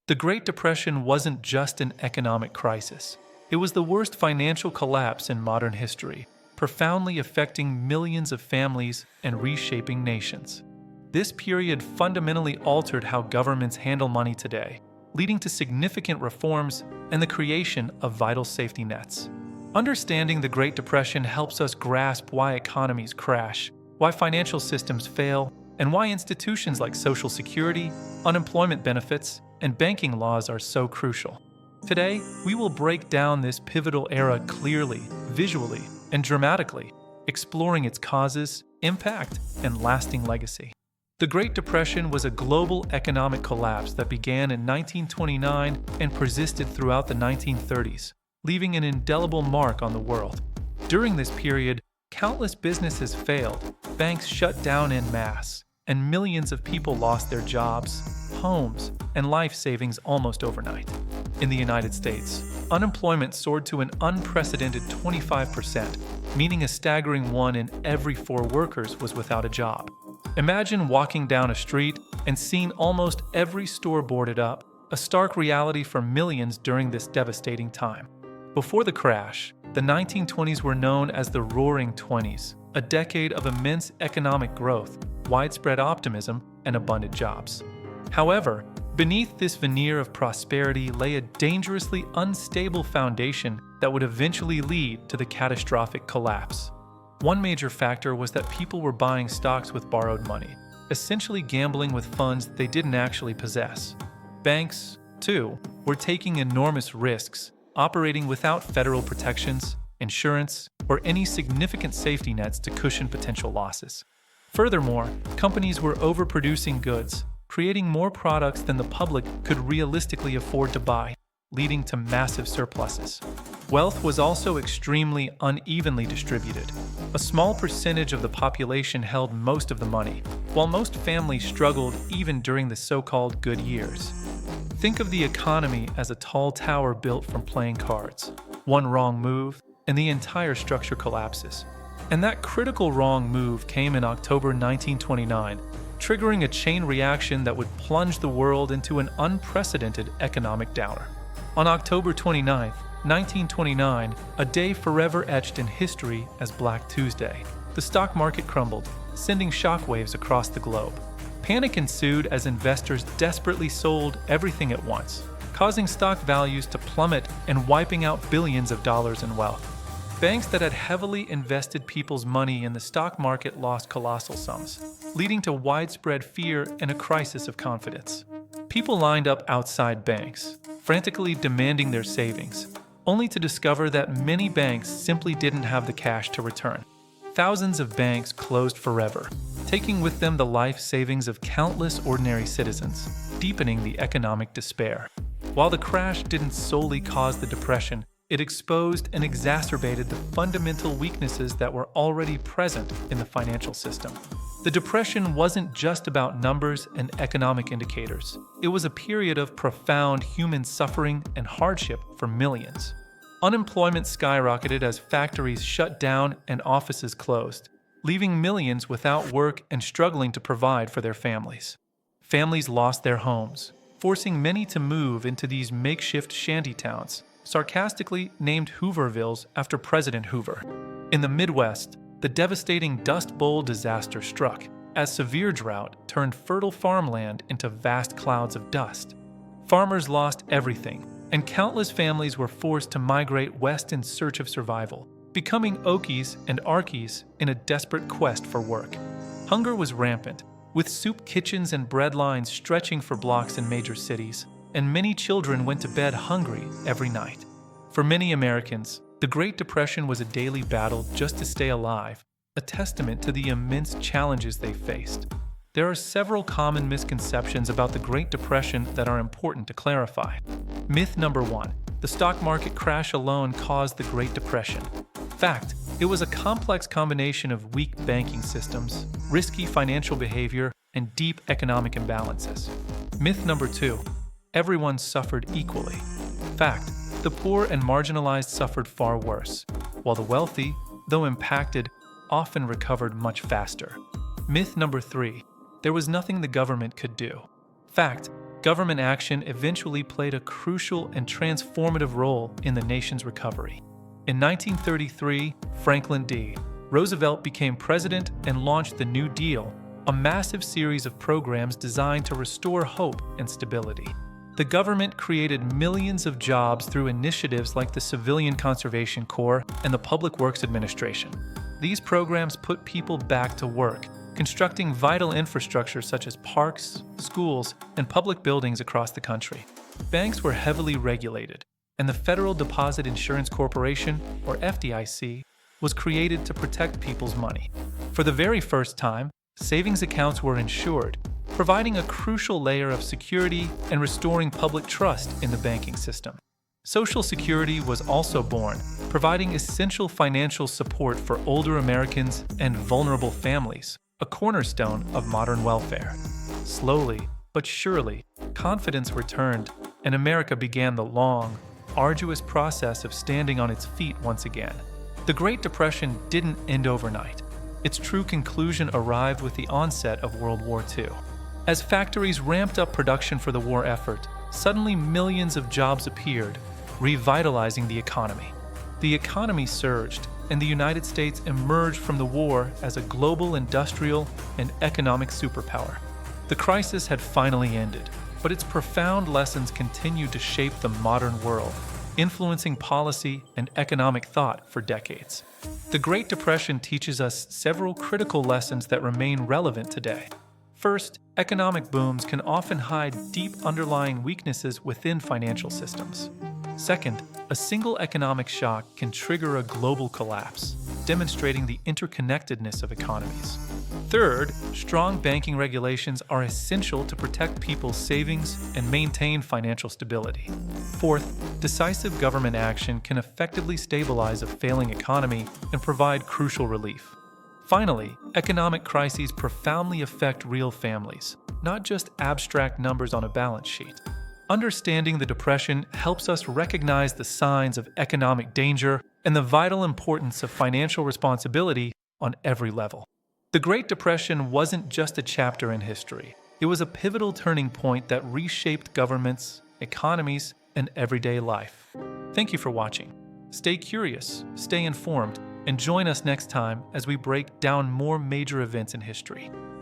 The Great Depression wasn't just an economic crisis. It was the worst financial collapse in modern history, profoundly affecting millions of families and reshaping nations. This period fundamentally altered how governments handle money today, leading to significant reforms and the creation of vital safety nets. Understanding the Great Depression helps us grasp why economies crash, why financial systems fail, and why institutions like Social Security, unemployment benefits, and banking laws are so crucial. Today, we will break down this pivotal era clearly, visually, and dramatically, exploring its causes, impact, and lasting legacy. The Great Depression was a global economic collapse that began in 1929 and persisted throughout the 1930s, leaving an indelible mark on the world. During this period, countless businesses failed, banks shut down en masse, and millions of people lost their jobs, homes, and life savings almost overnight. In the United States, unemployment soared to an unprecedented 25%, meaning a staggering 1 in every 4 workers was without a job. Imagine walking down a street and seeing almost every store boarded up, a stark reality for millions during this devastating time. Before the crash, the 1920s were known as the Roaring Twenties, a decade of immense economic growth, widespread optimism, and abundant jobs. However, beneath this veneer of prosperity lay a dangerously unstable foundation that would eventually lead to the catastrophic collapse. One major factor was that people were buying stocks with borrowed money, essentially gambling with funds they didn't actually possess. Banks, too, were taking enormous risks, operating without federal protections, insurance, or any significant safety nets to cushion potential losses. Furthermore, companies were overproducing goods, creating more products than the public could realistically afford to buy, leading to massive surpluses. Wealth was also extremely unevenly distributed. A small percentage of the population held most of the money, while most families struggled even during the so-called good years. Think of the economy as a tall tower built from playing cards. One wrong move, and the entire structure collapses. And that critical wrong move came in October 1929, triggering a chain reaction that would plunge the world into an unprecedented economic downer. On October 29, 1929, a day forever etched in history as Black Tuesday, the stock market crumbled, sending shockwaves across the globe. Panic ensued as investors desperately sold everything at once, causing stock values to plummet and wiping out billions of dollars in wealth. Banks that had heavily invested people's money in the stock market lost colossal sums, leading to widespread fear and a crisis of confidence. People lined up outside banks, frantically demanding their savings, only to discover that many banks simply didn't have the cash to return. Thousands of banks closed forever, taking with them the life savings of countless ordinary citizens, deepening the economic despair. While the crash didn't solely cause the depression, it exposed and exacerbated the fundamental weaknesses that were already present in the financial system. The Depression wasn't just about numbers and economic indicators. It was a period of profound human suffering and hardship for millions. Unemployment skyrocketed as factories shut down and offices closed, leaving millions without work and struggling to provide for their families. Families lost their homes, forcing many to move into these makeshift shantytowns, sarcastically named Hoovervilles after President Hoover. In the Midwest, the devastating Dust Bowl disaster struck, as severe drought turned fertile farmland into vast clouds of dust. Farmers lost everything, and countless families were forced to migrate west in search of survival, becoming Okies and Arkies in a desperate quest for work. Hunger was rampant, with soup kitchens and bread lines stretching for blocks in major cities, and many children went to bed hungry every night. For many Americans, the Great Depression was a daily battle just to stay alive, a testament to the immense challenges they faced. There are several common misconceptions about the Great Depression that are important to clarify. Myth number 1: the stock market crash alone caused the Great Depression. Fact: it was a complex combination of weak banking systems, risky financial behavior, and deep economic imbalances. Myth number 2: everyone suffered equally. Fact: the poor and marginalized suffered far worse, while the wealthy, though impacted, often recovered much faster. Myth number 3: there was nothing the government could do. Fact: government action eventually played a crucial and transformative role in the nation's recovery. In 1933, Franklin D. Roosevelt became president and launched the New Deal, a massive series of programs designed to restore hope and stability. The government created millions of jobs through initiatives like the Civilian Conservation Corps and the Public Works Administration. These programs put people back to work, constructing vital infrastructure such as parks, schools, and public buildings across the country. Banks were heavily regulated, and the Federal Deposit Insurance Corporation, or FDIC, was created to protect people's money. For the very first time, savings accounts were insured, providing a crucial layer of security and restoring public trust in the banking system. Social Security was also born, providing essential financial support for older Americans and vulnerable families, a cornerstone of modern welfare. Slowly but surely, confidence returned, and America began the long, arduous process of standing on its feet once again. The Great Depression didn't end overnight. Its true conclusion arrived with the onset of World War II. As factories ramped up production for the war effort, suddenly millions of jobs appeared, revitalizing the economy. The economy surged, and the United States emerged from the war as a global industrial and economic superpower. The crisis had finally ended, but its profound lessons continued to shape the modern world, influencing policy and economic thought for decades. The Great Depression teaches us several critical lessons that remain relevant today. First, economic booms can often hide deep underlying weaknesses within financial systems. Second, a single economic shock can trigger a global collapse, demonstrating the interconnectedness of economies. Third, strong banking regulations are essential to protect people's savings and maintain financial stability. Fourth, decisive government action can effectively stabilize a failing economy and provide crucial relief. Finally, economic crises profoundly affect real families, not just abstract numbers on a balance sheet. Understanding the Depression helps us recognize the signs of economic danger and the vital importance of financial responsibility on every level. The Great Depression wasn't just a chapter in history. It was a pivotal turning point that reshaped governments, economies, and everyday life. Thank you for watching. Stay curious, stay informed, and join us next time as we break down more major events in history.